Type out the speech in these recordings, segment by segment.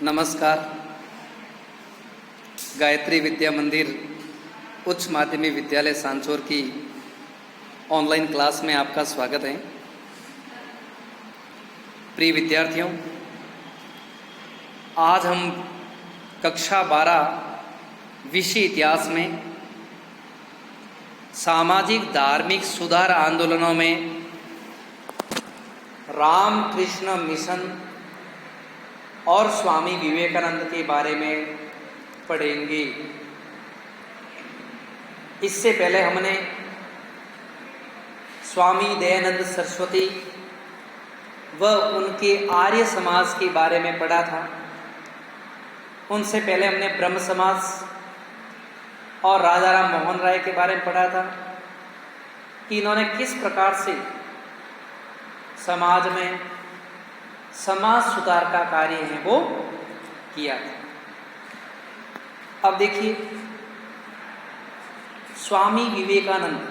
नमस्कार। गायत्री विद्या मंदिर उच्च माध्यमिक विद्यालय सांचौर की ऑनलाइन क्लास में आपका स्वागत है। प्रिय विद्यार्थियों, आज हम कक्षा 12 विषय इतिहास में सामाजिक धार्मिक सुधार आंदोलनों में रामकृष्ण मिशन और स्वामी विवेकानंद के बारे में पढ़ेंगे। इससे पहले हमने स्वामी दयानंद सरस्वती व उनके आर्य समाज के बारे में पढ़ा था। उनसे पहले हमने ब्रह्म समाज और राजा राम मोहन राय के बारे में पढ़ा था कि इन्होंने किस प्रकार से समाज में समाज सुधार का कार्य है वो किया था। अब देखिए, स्वामी विवेकानंद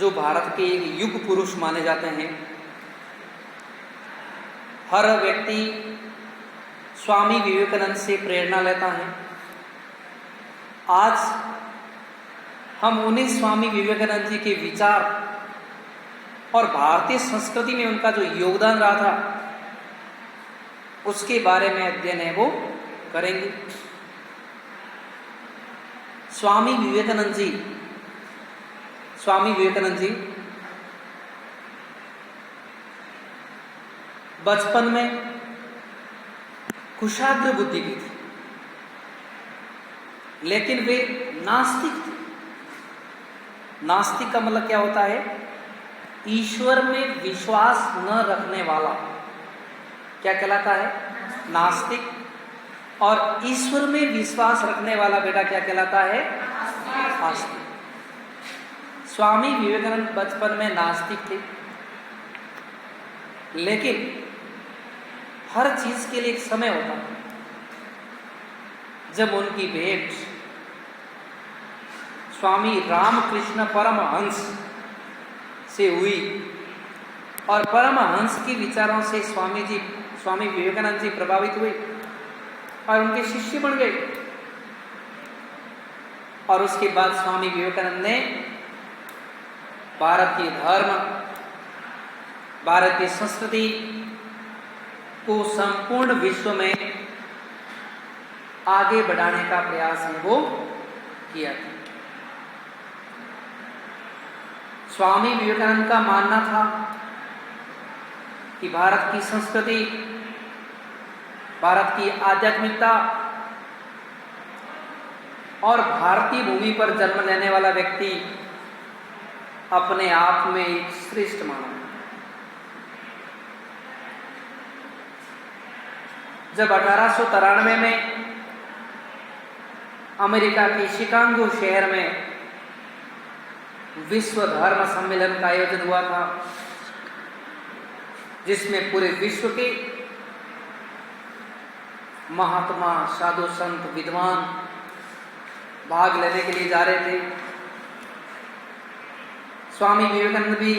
जो भारत के एक युग पुरुष माने जाते हैं, हर व्यक्ति स्वामी विवेकानंद से प्रेरणा लेता है। आज हम उन्हीं स्वामी विवेकानंद जी के विचार और भारतीय संस्कृति में उनका जो योगदान रहा था उसके बारे में अध्ययन है वो करेंगे। स्वामी विवेकानंद जी बचपन में कुशाग्र बुद्धि की थी, लेकिन वे नास्तिक थे। नास्तिक का मतलब क्या होता है? ईश्वर में विश्वास न रखने वाला क्या कहलाता है? नास्तिक। और ईश्वर में विश्वास रखने वाला बेटा क्या कहलाता है? आस्तिक। स्वामी विवेकानंद बचपन में नास्तिक थे, लेकिन हर चीज के लिए एक समय होता है। जब उनकी भेंट स्वामी रामकृष्ण परमहंस से हुई और परमहंस के विचारों से स्वामी विवेकानंद जी प्रभावित हुए और उनके शिष्य बन गए। और उसके बाद स्वामी विवेकानंद ने भारतीय धर्म, भारतीय संस्कृति को संपूर्ण विश्व में आगे बढ़ाने का प्रयास है वो किया था। स्वामी विवेकानंद का मानना था कि भारत की संस्कृति, भारत की आध्यात्मिकता और भारतीय भूमि पर जन्म लेने वाला व्यक्ति अपने आप में एक श्रेष्ठ माना। जब 1893 में अमेरिका के शिकागो शहर में विश्व धर्म सम्मेलन का आयोजन हुआ था, जिसमें पूरे विश्व के महात्मा, साधु संत, विद्वान भाग लेने के लिए जा रहे थे। स्वामी विवेकानंद भी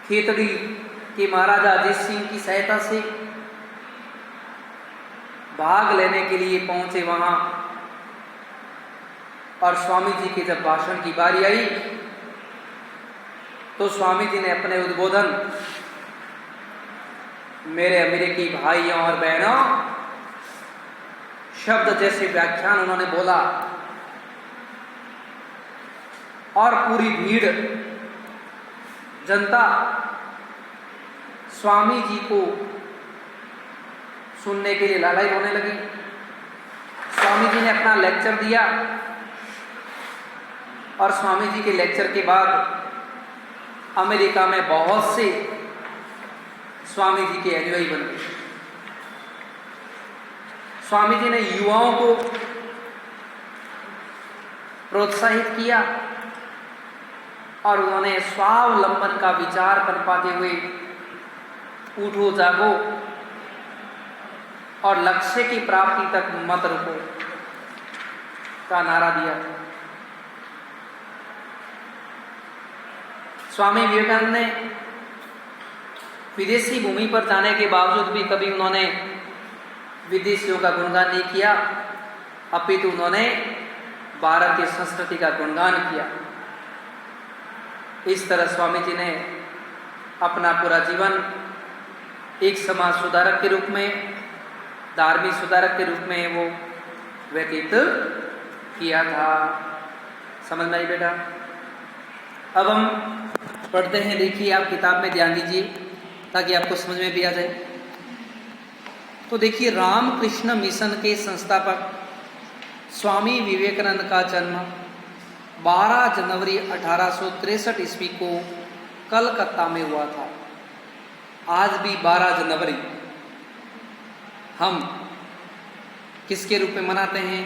खेतड़ी के महाराजा अजीत सिंह की सहायता से भाग लेने के लिए पहुंचे वहां। और स्वामी जी के जब भाषण की बारी आई तो स्वामी जी ने अपने उद्बोधन मेरे अमेरिकी भाइयों और बहनों शब्द जैसे व्याख्यान उन्होंने बोला और पूरी भीड़, जनता स्वामी जी को सुनने के लिए लालायित होने लगी। स्वामी जी ने अपना लेक्चर दिया और स्वामी जी के लेक्चर के बाद अमेरिका में बहुत से स्वामी जी के अनुयायी बन गए। स्वामी जी ने युवाओं को प्रोत्साहित किया और उन्होंने स्वावलंबन का विचार पनपाते हुए उठो जागो और लक्ष्य की प्राप्ति तक मत रुको का नारा दिया। स्वामी विवेकानंद ने विदेशी भूमि पर जाने के बावजूद भी कभी उन्होंने विदेशियों का गुणगान नहीं किया, अपितु उन्होंने भारत की संस्कृति का गुणगान किया। इस तरह स्वामी जी ने अपना पूरा जीवन एक समाज सुधारक के रूप में, धार्मिक सुधारक के रूप में वो व्यतीत किया था। समझ में आई बेटा? अब हम पढ़ते हैं। देखिए, आप किताब में ध्यान दीजिए ताकि आपको समझ में भी आ जाए। तो देखिए, रामकृष्ण मिशन के संस्थापक स्वामी विवेकानंद का जन्म 12 जनवरी 1863 ईस्वी को कलकत्ता में हुआ था। आज भी 12 जनवरी हम किसके रूप में मनाते हैं?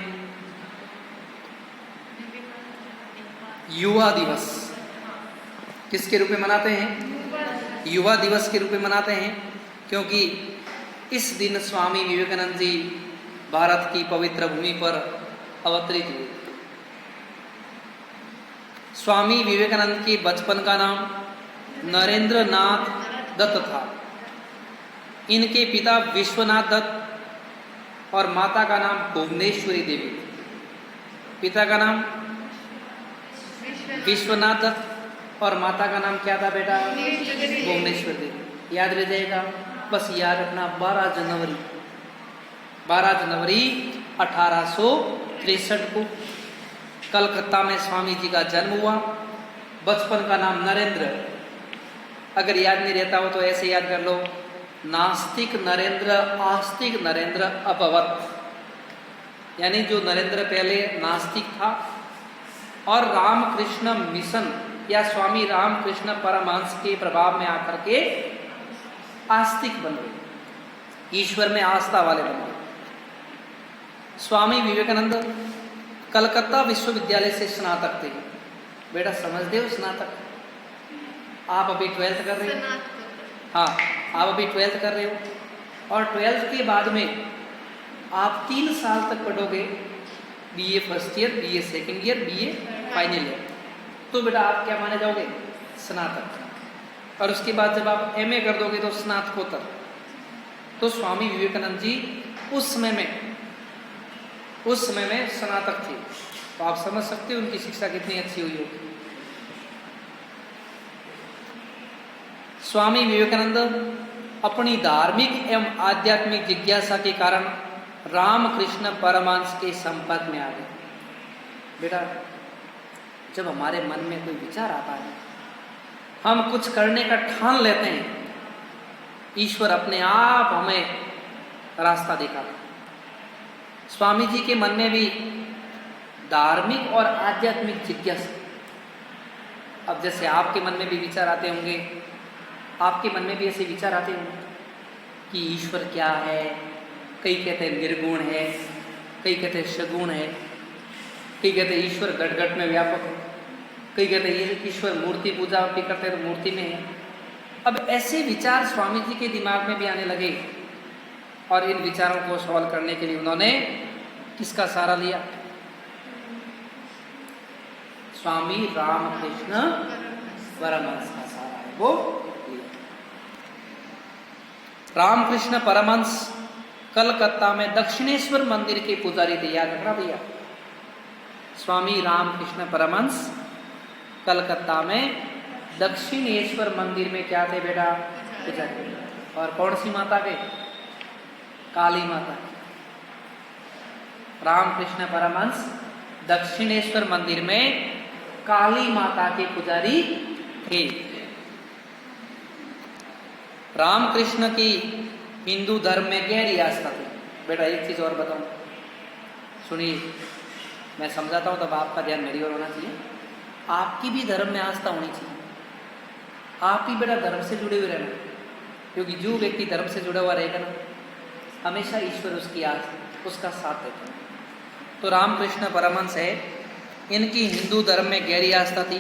युवा दिवस। किसके रूप में मनाते हैं? युवा दिवस के रूप में मनाते हैं, क्योंकि इस दिन स्वामी विवेकानंद जी भारत की पवित्र भूमि पर अवतरित हुए। स्वामी विवेकानंद के बचपन का नाम नरेंद्र नाथ दत्त था। इनके पिता विश्वनाथ दत्त और माता का नाम भुवनेश्वरी देवी। पिता का नाम विश्वनाथ दत्त और माता का नाम क्या था बेटा? भुवनेश्वरी देवी। याद रह जाएगा, बस याद रखना। 12 जनवरी 1863 को कलकत्ता में स्वामी जी का जन्म हुआ। बचपन का नाम नरेंद्र। अगर याद नहीं रहता हो तो ऐसे याद कर लो, नास्तिक नरेंद्र आस्तिक नरेंद्र अभवत। यानी जो नरेंद्र पहले नास्तिक था और रामकृष्ण मिशन या स्वामी रामकृष्ण परमहंस के प्रभाव में आकर के आस्तिक बन गए, ईश्वर में आस्था वाले बन गए। स्वामी विवेकानंद कलकत्ता विश्वविद्यालय से स्नातक थे। बेटा समझते हो स्नातक? आप अभी 12th कर रहे हो? हाँ, आप अभी 12th कर रहे हो और 12th के बाद में आप 3 साल तक पढ़ोगे, BA first year, BA second year, BA final year. तो बेटा आप क्या माने जाओगे? स्नातक। और उसके बाद जब आप एमए कर दोगे तो स्नातकोत्तर। तो स्वामी विवेकानंद जी उस समय में स्नातक थे। तो आप समझ सकते हो उनकी शिक्षा कितनी अच्छी हुई होगी। स्वामी विवेकानंद अपनी धार्मिक एवं आध्यात्मिक जिज्ञासा के कारण रामकृष्ण परमहंस के संपर्क में आ गए। बेटा जब हमारे मन में कोई विचार आता है, हम कुछ करने का ठान लेते हैं, ईश्वर अपने आप हमें रास्ता दिखाता है। स्वामी जी के मन में भी धार्मिक और आध्यात्मिक जिज्ञासा। अब जैसे आपके मन में भी विचार आते होंगे, आपके मन में भी ऐसे विचार आते होंगे कि ईश्वर क्या है। कई कहते हैं निर्गुण है, कई कहते हैं सगुण है, कई कहते हैं ईश्वर घट घट में व्यापक है, कई कहते हैं ईश्वर मूर्ति पूजा भी करते हैं तो मूर्ति में है। अब ऐसे विचार स्वामी जी के दिमाग में भी आने लगे और इन विचारों को सॉल्व करने के लिए उन्होंने किसका सहारा लिया? स्वामी रामकृष्ण परमहंस का सहारा है वो लिया। रामकृष्ण परमहंस कलकत्ता में दक्षिणेश्वर मंदिर के पुजारी थे। याद रखना भैया, स्वामी रामकृष्ण परमहंस कलकत्ता में दक्षिणेश्वर मंदिर में क्या थे बेटा? पुजारी। और कौन सी माता के? काली माता। रामकृष्ण परमहंस दक्षिणेश्वर मंदिर में काली माता के पुजारी थे। रामकृष्ण की हिंदू धर्म में गहरी आस्था थी। बेटा एक चीज और बताऊं, सुनिए, मैं समझाता हूं तब आपका ध्यान मेरी ओर होना चाहिए। आपकी भी धर्म में आस्था होनी चाहिए। आप भी बेटा धर्म से जुड़े हुए रहना, क्योंकि जो व्यक्ति धर्म से जुड़ा हुआ रहेगा ना, हमेशा ईश्वर उसका साथ देता है। तो रामकृष्ण परमहंस है, इनकी हिंदू धर्म में गहरी आस्था थी।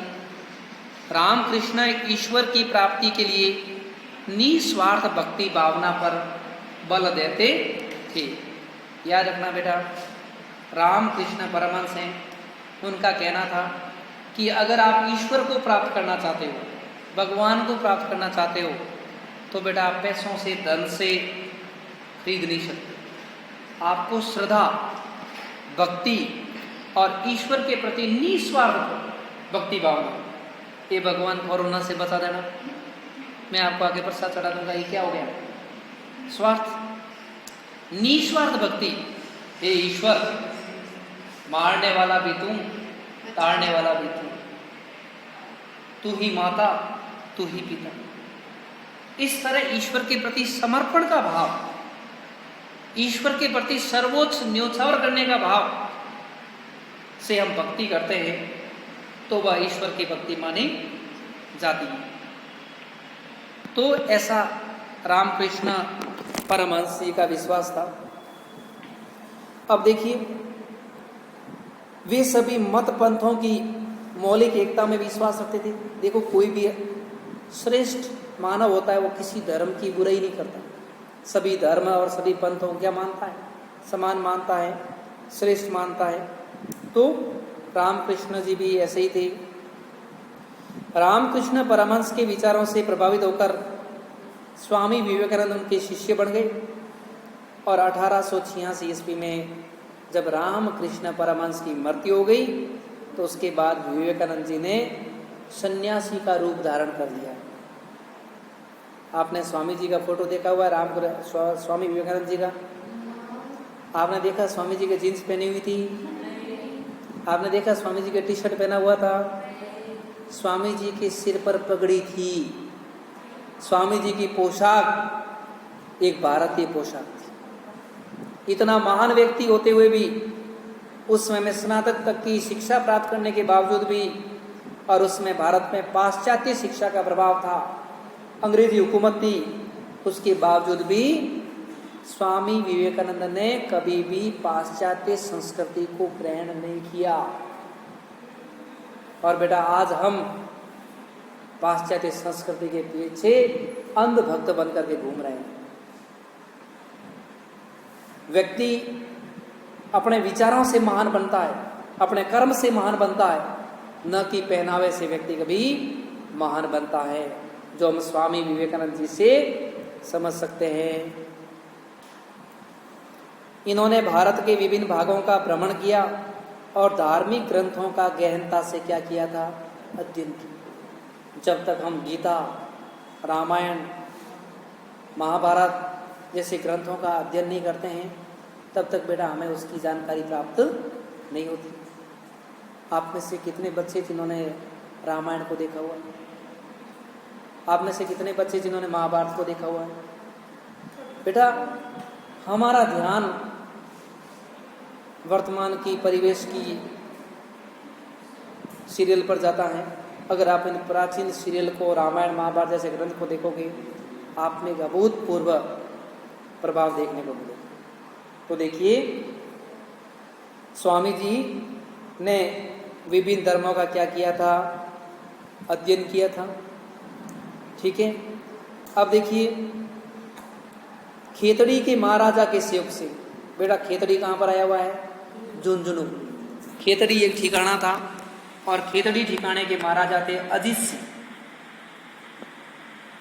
रामकृष्ण ईश्वर की प्राप्ति के लिए निस्वार्थ भक्ति भावना पर बल देते थे। याद रखना बेटा, रामकृष्ण परमहंस हैं, उनका कहना था कि अगर आप ईश्वर को प्राप्त करना चाहते हो, भगवान को प्राप्त करना चाहते हो, तो बेटा आप पैसों से, धन से खरीद नहीं सकते। आपको श्रद्धा, भक्ति और ईश्वर के प्रति निस्वार्थ भक्ति भावना, ये भगवान कोरोना से बता देना, मैं आपको आगे प्रसाद चढ़ा दूंगा, ये क्या हो गया? स्वार्थ। निस्वार्थ भक्ति। हे ईश्वर, मारने वाला भी तुम, ताड़ने वाला भी तुम, तू ही माता, तू ही पिता। इस तरह ईश्वर के प्रति समर्पण का भाव, ईश्वर के प्रति सर्वोच्च न्योछावर करने का भाव से हम भक्ति करते हैं तो वह ईश्वर की भक्ति मानी जाती है। तो ऐसा रामकृष्ण परमहंस जी का विश्वास था। अब देखिए, वे सभी मत पंथों की मौलिक एकता में विश्वास रखते थे। देखो, कोई भी श्रेष्ठ मानव होता है वो किसी धर्म की बुराई नहीं करता, सभी धर्म और सभी पंथों को क्या मानता है? समान मानता है, श्रेष्ठ मानता है। तो रामकृष्ण जी भी ऐसे ही थे। रामकृष्ण परमहंस के विचारों से प्रभावित होकर स्वामी विवेकानंद उनके शिष्य बन गए और 1886 ईस्वी में जब रामकृष्ण परमहंस की मृत्यु हो गई तो उसके बाद विवेकानंद जी ने सन्यासी का रूप धारण कर लिया। आपने स्वामी जी का फोटो देखा हुआ है, स्वामी विवेकानंद जी का? आपने देखा स्वामी जी के जीन्स पहनी हुई थी? आपने देखा स्वामी जी के टी शर्ट पहना हुआ था? स्वामी जी के सिर पर पगड़ी थी। स्वामी जी की पोशाक एक भारतीय पोशाक थी। इतना महान व्यक्ति होते हुए भी, उस समय में स्नातक तक की शिक्षा प्राप्त करने के बावजूद भी, और उसमें भारत में पाश्चात्य शिक्षा का प्रभाव था, अंग्रेजी हुकूमत थी, उसके बावजूद भी स्वामी विवेकानंद ने कभी भी पाश्चात्य संस्कृति को ग्रहण नहीं किया। और बेटा आज हम पाश्चात्य संस्कृति के पीछे अंध भक्त बनकर के घूम रहे हैं। व्यक्ति अपने विचारों से महान बनता है, अपने कर्म से महान बनता है, न कि पहनावे से व्यक्ति कभी महान बनता है, जो हम स्वामी विवेकानंद जी से समझ सकते हैं। इन्होंने भारत के विभिन्न भागों का भ्रमण किया और धार्मिक ग्रंथों का गहनता से क्या किया था? अध्ययन किया। जब तक हम गीता, रामायण, महाभारत जैसे ग्रंथों का अध्ययन नहीं करते हैं तब तक बेटा हमें उसकी जानकारी प्राप्त नहीं होती। आप में से कितने बच्चे जिन्होंने रामायण को देखा हुआ है? आप में से कितने बच्चे जिन्होंने महाभारत को देखा हुआ है? बेटा हमारा ध्यान वर्तमान की परिवेश की सीरियल पर जाता है। अगर आप इन प्राचीन सीरियल को, रामायण महाभारत जैसे ग्रंथ को देखोगे, आप में एक अभूतपूर्व प्रभाव देखने को मिलेगा। तो देखिए, स्वामी जी ने विभिन्न धर्मों का क्या किया था? अध्ययन किया था। ठीक है। अब देखिए, खेतड़ी के महाराजा के सहयोग से, बेटा खेतड़ी कहाँ पर आया हुआ है? झुंझुनू। खेतड़ी एक ठिकाना था और खेतड़ी ठिकाने के महाराजा थे अजीत सिंह।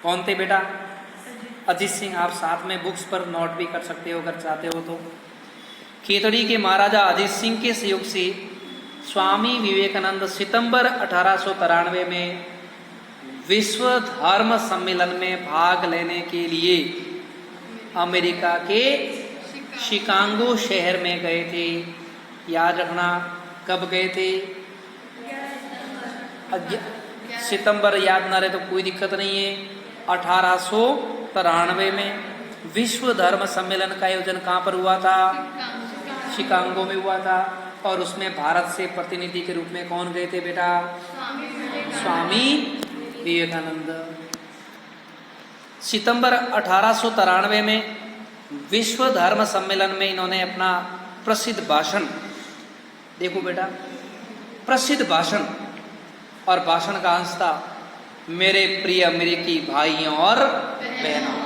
कौन थे बेटा? अजीत सिंह। आप साथ में बुक्स पर नोट भी कर सकते हो अगर चाहते हो तो। खेतड़ी के महाराजा अजीत सिंह के सहयोग से स्वामी विवेकानंद सितंबर 1893 में विश्व धर्म सम्मेलन में भाग लेने के लिए अमेरिका के शिकागो शहर में गए थे। याद रखना, कब गए थे? सितंबर। याद ना रहे तो कोई दिक्कत नहीं है। 1893 में विश्व धर्म सम्मेलन का आयोजन कहाँ पर हुआ था? शिकागो में हुआ था। और उसमें भारत से प्रतिनिधि के रूप में कौन गए थे बेटा? स्वामी विवेकानंद। सितंबर 1893 में विश्व धर्म सम्मेलन में इन्होंने अपना प्रसिद्ध भाषण, देखो बेटा, प्रसिद्ध भाषण, और भाषण का अंश था, मेरे प्रिय अमेरिकी भाइयों और बहनों।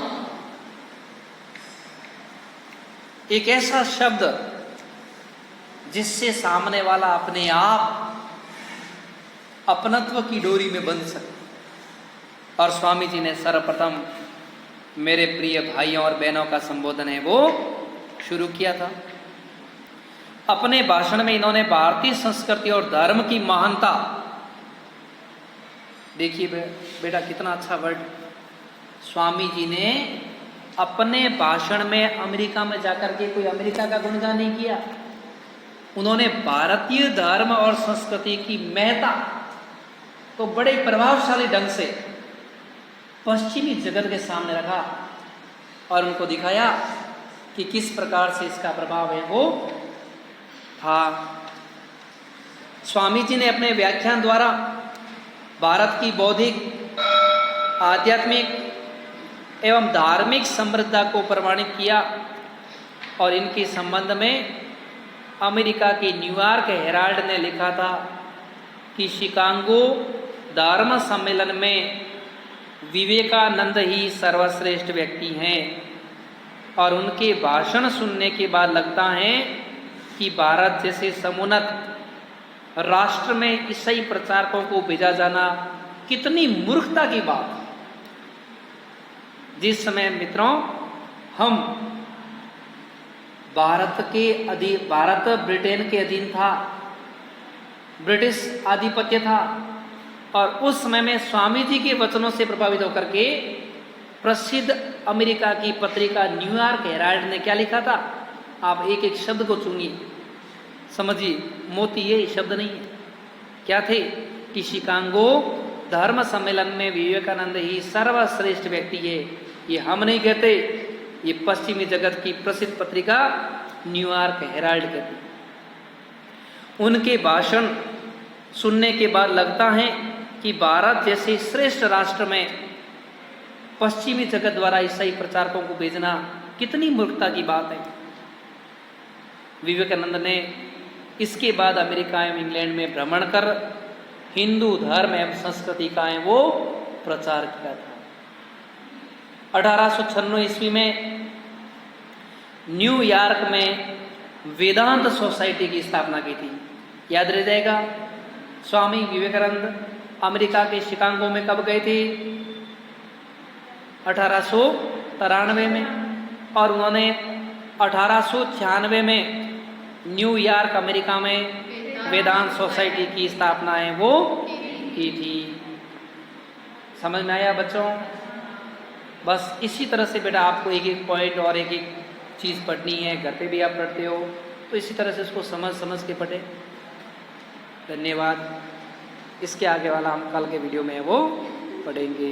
एक ऐसा शब्द जिससे सामने वाला अपने आप अपनत्व की डोरी में बंध सके। और स्वामी जी ने सर्वप्रथम मेरे प्रिय भाइयों और बहनों का संबोधन है वो शुरू किया था। अपने भाषण में इन्होंने भारतीय संस्कृति और धर्म की महानता, देखिए बेटा कितना अच्छा वर्ड, स्वामी जी ने अपने भाषण में अमेरिका में जाकर के कोई अमेरिका का गुणगान नहीं किया, उन्होंने भारतीय धर्म और संस्कृति की महत्ता तो बड़े प्रभावशाली ढंग से पश्चिमी जगत के सामने रखा और उनको दिखाया कि किस प्रकार से इसका प्रभाव है वो था। स्वामी जी ने अपने व्याख्यान द्वारा भारत की बौद्धिक, आध्यात्मिक एवं धार्मिक समृद्धता को प्रमाणित किया और इनके संबंध में अमेरिका के न्यूयॉर्क हेराल्ड ने लिखा था कि शिकागो धर्म सम्मेलन में विवेकानंद ही सर्वश्रेष्ठ व्यक्ति हैं और उनके भाषण सुनने के बाद लगता है कि भारत जैसे समुन्नत राष्ट्र में ईसाई प्रचारकों को भेजा जाना कितनी मूर्खता की बात है। जिस समय मित्रों हम भारत ब्रिटेन के अधीन था, ब्रिटिश आधिपत्य था, और उस समय में स्वामी जी के वचनों से प्रभावित होकर के प्रसिद्ध अमेरिका की पत्रिका न्यूयॉर्क हेराल्ड ने क्या लिखा था, आप एक एक शब्द को चुनिए, समझिए, मोती ये शब्द नहीं है। क्या थे कि शिकागो धर्म सम्मेलन में विवेकानंद ही सर्वश्रेष्ठ व्यक्ति है। ये हम नहीं कहते, ये पश्चिमी जगत की प्रसिद्ध पत्रिका न्यूयॉर्क हेराल्ड कहती। उनके भाषण सुनने के बाद लगता है कि भारत जैसे श्रेष्ठ राष्ट्र में पश्चिमी जगत द्वारा ईसाई प्रचारकों को भेजना कितनी मूर्खता की बात है। विवेकानंद ने इसके बाद अमेरिका एवं इंग्लैंड में भ्रमण कर हिंदू धर्म एवं संस्कृति का वो प्रचार किया था। 1896 ईस्वी में न्यूयॉर्क में वेदांत सोसाइटी की स्थापना की थी। याद रह जाएगा, स्वामी विवेकानंद अमेरिका के शिकागो में कब गए थे? 1893 में, और उन्होंने 1896 में न्यूयॉर्क अमेरिका में वेदांत सोसाइटी की स्थापना है वो की थी। समझ में आया बच्चों? बस इसी तरह से बेटा आपको एक एक पॉइंट और एक एक चीज़ पढ़नी है, घर पे भी आप पढ़ते हो, तो इसी तरह से उसको समझ के पढ़े। धन्यवाद। इसके आगे वाला हम कल के वीडियो में वो पढ़ेंगे।